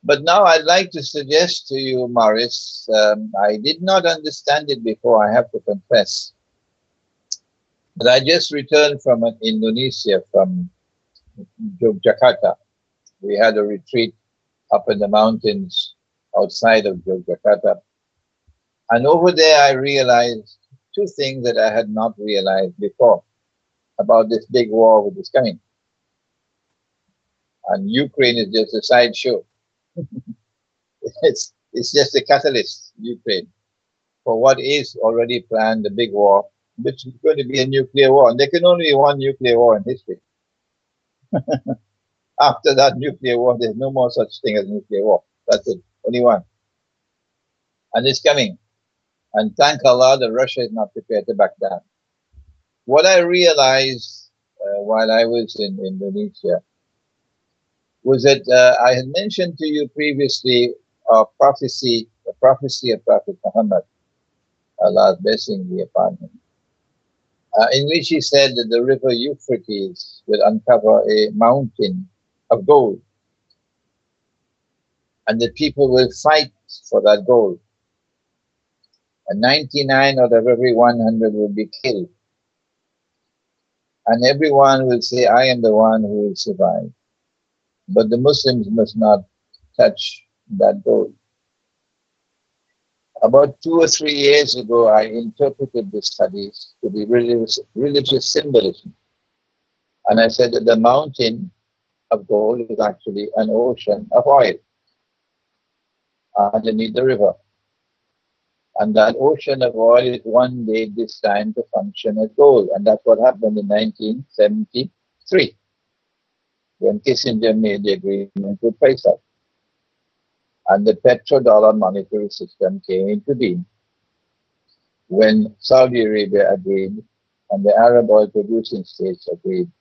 But now I'd like to suggest to you, Morris, I did not understand it before, I have to confess. But I just returned from Indonesia, from Yogyakarta. We had a retreat up in the mountains outside of Yogyakarta. And over there I realized two things that I had not realized before about this big war which is coming. And Ukraine is just a sideshow. It's just a catalyst, Ukraine, for what is already planned, the big war, which is going to be a nuclear war. And there can only be one nuclear war in history. After that nuclear war, there's no more such thing as nuclear war. That's it, only one. And it's coming. And thank Allah that Russia is not prepared to back down. What I realized while I was in Indonesia was that I had mentioned to you previously the prophecy of Prophet Muhammad, Allah's blessing be upon him, in which he said that the river Euphrates will uncover a mountain of gold, and the people will fight for that gold. And 99 out of every 100 will be killed. And everyone will say, I am the one who will survive. But the Muslims must not touch that gold. About 2 or 3 years ago, I interpreted the studies to be religious symbolism. And I said that the mountain of gold is actually an ocean of oil underneath the river. And that ocean of oil is one day destined to function as gold. And that's what happened in 1973, when Kissinger made the agreement with Faisal. And the petrodollar monetary system came into being when Saudi Arabia agreed and the Arab oil producing states agreed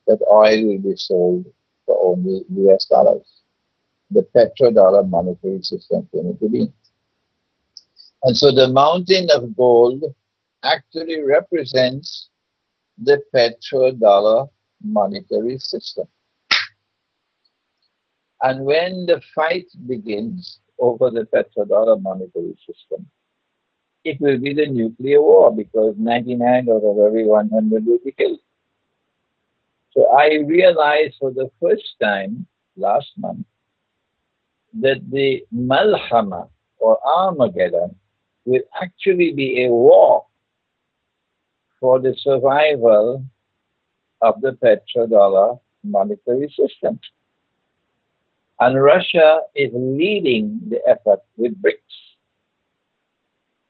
that oil will be sold for only US dollars. The petrodollar monetary system came into being. And so the mountain of gold actually represents the petrodollar monetary system. And when the fight begins over the petrodollar monetary system, it will be the nuclear war, because 99 out of every 100 will be killed. So I realized for the first time last month that the Malhama, or Armageddon, will actually be a war for the survival of the petrodollar monetary system. And Russia is leading the effort with BRICS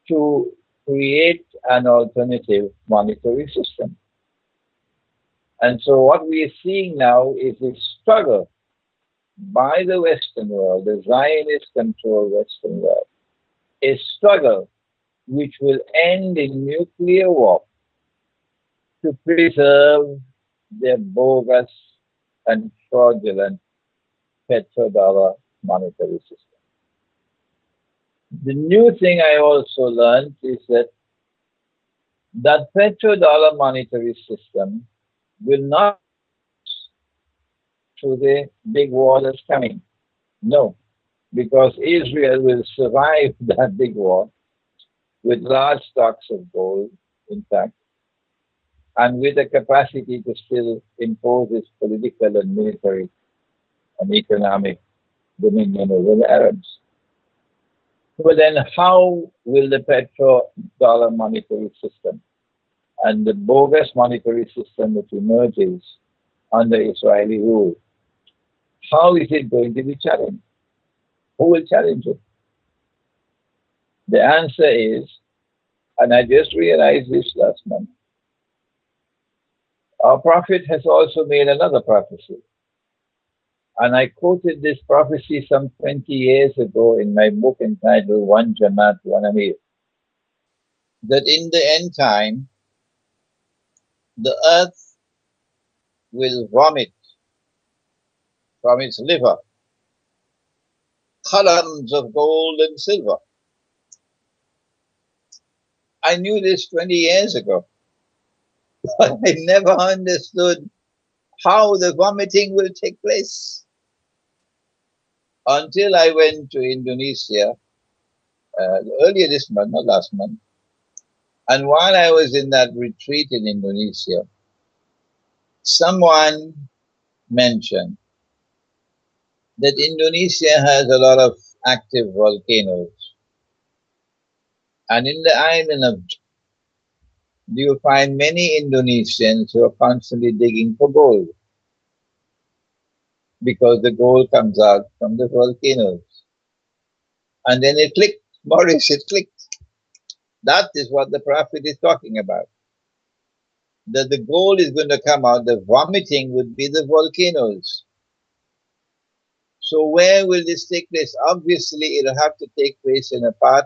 to create an alternative monetary system. And so what we are seeing now is a struggle by the Western world, the Zionist-controlled Western world, a struggle which will end in nuclear war to preserve their bogus and fraudulent petrodollar monetary system. The new thing I also learned is that petrodollar monetary system will not to the big war that's coming. No, because Israel will survive that big war with large stocks of gold intact and with the capacity to still impose its political and military and economic dominion over the Arabs. But then how will the petrodollar monetary system and the bogus monetary system that emerges under Israeli rule, how is it going to be challenged? Who will challenge it? The answer is, and I just realized this last month, our prophet has also made another prophecy. And I quoted this prophecy some 20 years ago in my book entitled One Jamaat, One Amir, that in the end time, the earth will vomit from its liver columns of gold and silver. I knew this 20 years ago, but I never understood how the vomiting will take place. until I went to Indonesia earlier this month, not last month. And while I was in that retreat in Indonesia, someone mentioned that Indonesia has a lot of active volcanoes. And in the island of Java, you find many Indonesians who are constantly digging for gold because the gold comes out from the volcanoes. And then it clicked, Maurice, it clicked. That is what the prophet is talking about. That the gold is going to come out, the vomiting would be the volcanoes. So where will this take place? Obviously, it'll have to take place in a part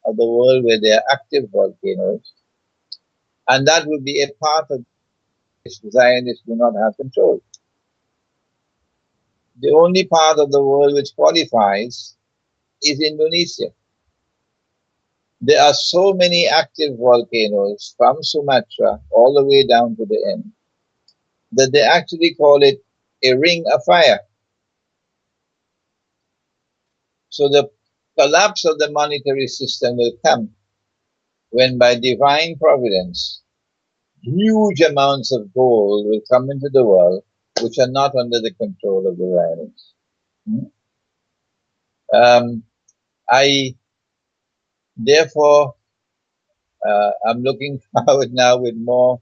of the world where there are active volcanoes. And that will be a part of which Zionists do not have control. The only part of the world which qualifies is Indonesia. There are so many active volcanoes from Sumatra all the way down to the end that they actually call it a ring of fire. So the collapse of the monetary system will come when, by divine providence, huge amounts of gold will come into the world which are not under the control of the Zionists. I therefore I'm looking forward now with more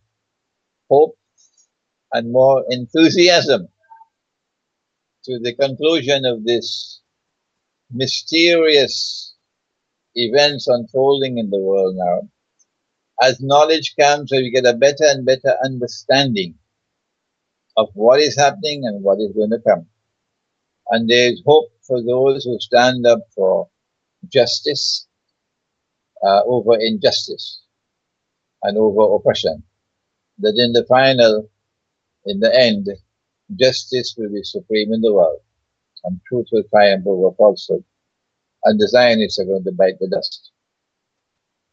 hope and more enthusiasm to the conclusion of this mysterious events unfolding in the world now. As knowledge comes, we get a better and better understanding of what is happening and what is going to come. And there is hope for those who stand up for justice over injustice and over oppression. That in the final, in the end, justice will be supreme in the world and truth will triumph over falsehood. And the Zionists are going to bite the dust.